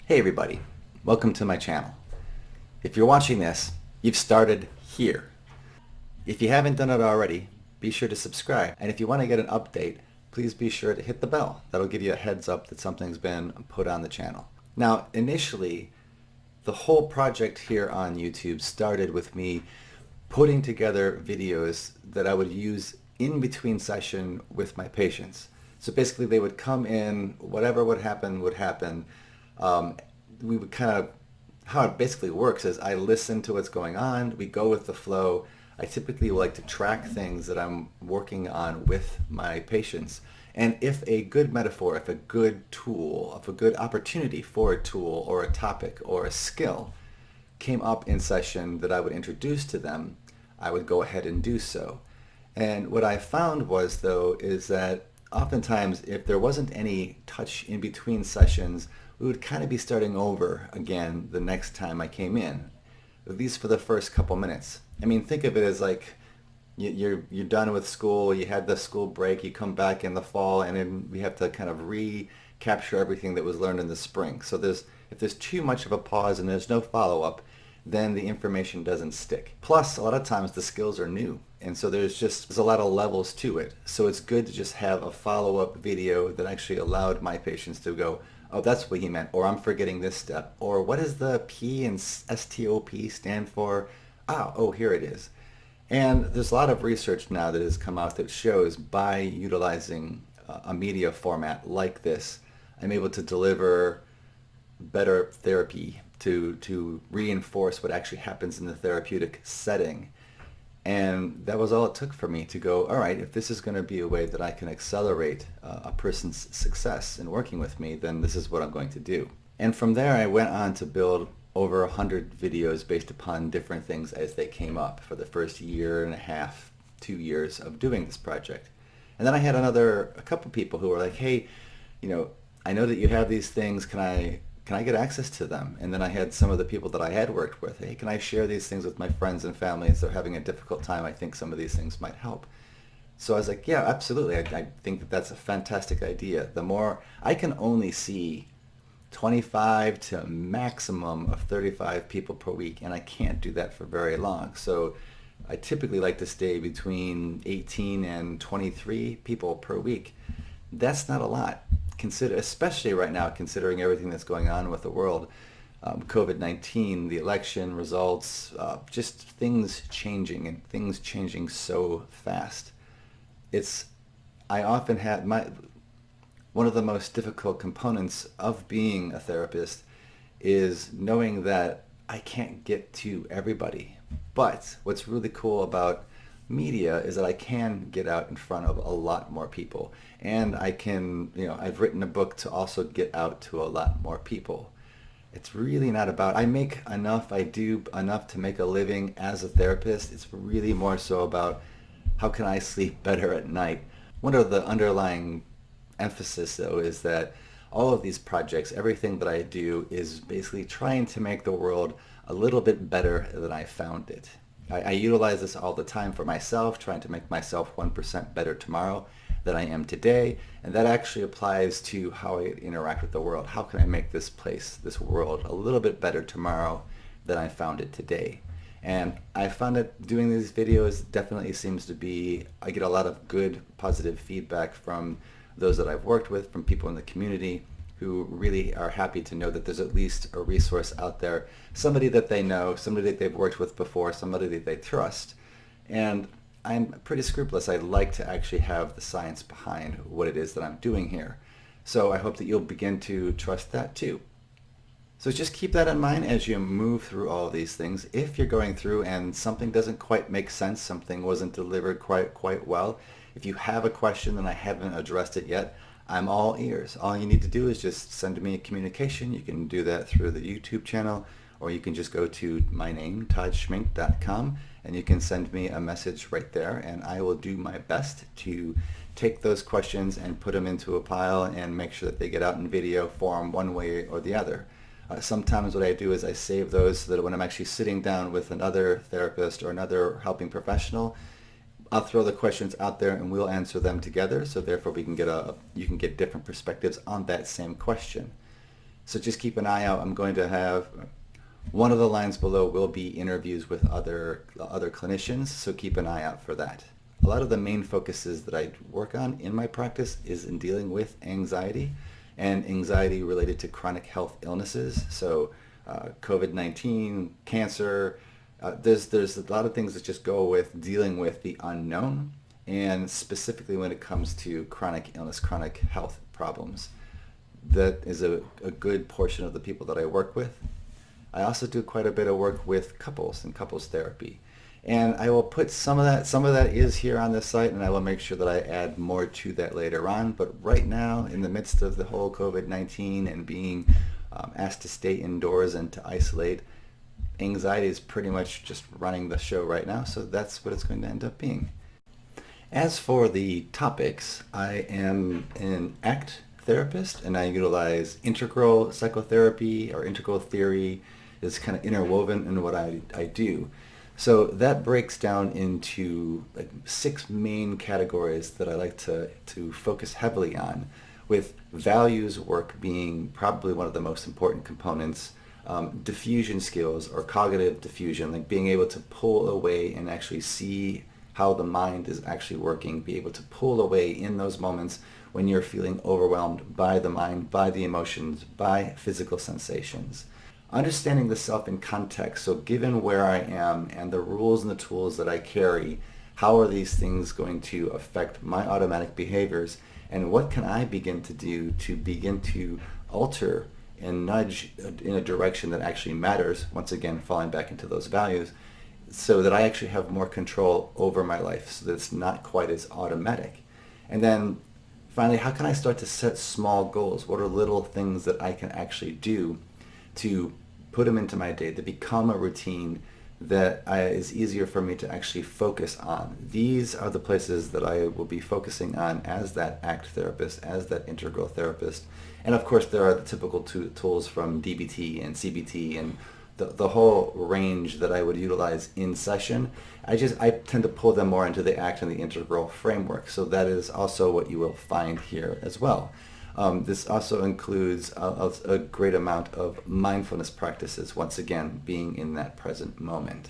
Hey everybody, welcome to my channel. If you're watching this, you've started here. If you haven't done it already, be sure to subscribe. And if you want to get an update, please be sure to hit the bell. That'll give you a heads up that something's been put on the channel. Now, initially, the whole project here on YouTube started with me putting together videos that I would use in between session with my patients. So basically they would come in, whatever would happen would happen. We would kind of, how it basically works is I listen to what's going on, we go with the flow. I typically like to track things that I'm working on with my patients. And if a good metaphor, if a good tool, if a good opportunity for a tool or a topic or a skill came up in session that I would introduce to them, I would go ahead and do so. And what I found was, though, is that oftentimes if there wasn't any touch in between sessions, we would kind of be starting over again the next time I came in, at least for the first couple minutes. I mean, think of it as like you're done with school, you had the school break, you come back in the fall, and then we have to kind of recapture everything that was learned in the spring. So if there's too much of a pause and there's no follow-up, then the information doesn't stick. Plus, a lot of times the skills are new, and so there's a lot of levels to it. So it's good to just have a follow-up video that actually allowed my patients to go, oh, that's what he meant, or I'm forgetting this step, or what does the P and STOP stand for? Oh, here it is. And there's a lot of research now that has come out that shows by utilizing a media format like this, I'm able to deliver better therapy to reinforce what actually happens in the therapeutic setting. And that was all it took for me to go, all right, if this is going to be a way that I can accelerate a person's success in working with me, then this is what I'm going to do. And from there, I went on to build over 100 videos based upon different things as they came up for the first year and a half, 2 years of doing this project. And then I had a couple people who were like, hey, I know that you have these things, can I get access to them? And then I had some of the people that I had worked with, hey, can I share these things with my friends and family as they're having a difficult time? I think some of these things might help. So I was like, yeah, absolutely. I think that that's a fantastic idea. The more I can only see 25 to a maximum of 35 people per week, and I can't do that for very long. So I typically like to stay between 18 and 23 people per week. That's not a lot. Especially right now, considering everything that's going on with the world, COVID-19, the election results, just things changing and things changing so fast. I often had one of the most difficult components of being a therapist is knowing that I can't get to everybody. But what's really cool about media is that I can get out in front of a lot more people, and I can, I've written a book to also get out to a lot more people. It's really not about, I do enough to make a living as a therapist. It's really more so about how can I sleep better at night. One of the underlying emphasis, though, is that all of these projects, everything that I do is basically trying to make the world a little bit better than I found it. I utilize this all the time for myself, trying to make myself 1% better tomorrow than I am today. And that actually applies to how I interact with the world. How can I make this place, this world, a little bit better tomorrow than I found it today? And I found that doing these videos definitely seems to be, I get a lot of good, positive feedback from those that I've worked with, from people in the community who really are happy to know that there's at least a resource out there, somebody that they know, somebody that they've worked with before, somebody that they trust. And I'm pretty scrupulous. I like to actually have the science behind what it is that I'm doing here. So I hope that you'll begin to trust that too. So just keep that in mind as you move through all of these things. If you're going through and something doesn't quite make sense, something wasn't delivered quite well, if you have a question and I haven't addressed it yet, I'm all ears. All you need to do is just send me a communication. You can do that through the YouTube channel, or you can just go to my name, toddschmenk.com, and you can send me a message right there, and I will do my best to take those questions and put them into a pile and make sure that they get out in video form one way or the other. Sometimes what I do is I save those so that when I'm actually sitting down with another therapist or another helping professional, I'll throw the questions out there and we'll answer them together. So therefore you can get different perspectives on that same question. So just keep an eye out. I'm going to have one of the lines below will be interviews with other clinicians, so keep an eye out for that. A lot of the main focuses that I work on in my practice is in dealing with anxiety and anxiety related to chronic health illnesses. So COVID-19, cancer, there's a lot of things that just go with dealing with the unknown, and specifically when it comes to chronic illness, chronic health problems. That is a good portion of the people that I work with. I also do quite a bit of work with couples and couples therapy. And I will put some of that is here on this site, and I will make sure that I add more to that later on. But right now, in the midst of the whole COVID-19 and being asked to stay indoors and to isolate, anxiety is pretty much just running the show right now, so that's what it's going to end up being. As for the topics, I am an ACT therapist, and I utilize integral psychotherapy or integral theory is kind of interwoven in what I do. So that breaks down into like 6 main categories that I like to focus heavily on, with values work being probably one of the most important components. Diffusion skills or cognitive diffusion, like being able to pull away and actually see how the mind is actually working, be able to pull away in those moments when you're feeling overwhelmed by the mind, by the emotions, by physical sensations. Understanding the self in context, so given where I am and the rules and the tools that I carry, how are these things going to affect my automatic behaviors, and what can I begin to do to begin to alter and nudge in a direction that actually matters, once again falling back into those values, so that I actually have more control over my life, so that it's not quite as automatic. And then finally, how can I start to set small goals? What are little things that I can actually do to put them into my day, to become a routine that is easier for me to actually focus on? These are the places that I will be focusing on as that ACT therapist, as that integral therapist. And of course, there are the typical tools from DBT and CBT and the whole range that I would utilize in session. I tend to pull them more into the ACT and the integral framework. So that is also what you will find here as well. This also includes a great amount of mindfulness practices, once again, being in that present moment.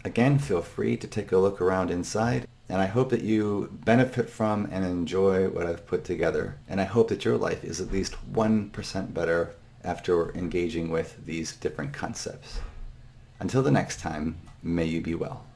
Again, feel free to take a look around inside, and I hope that you benefit from and enjoy what I've put together. And I hope that your life is at least 1% better after engaging with these different concepts. Until the next time, may you be well.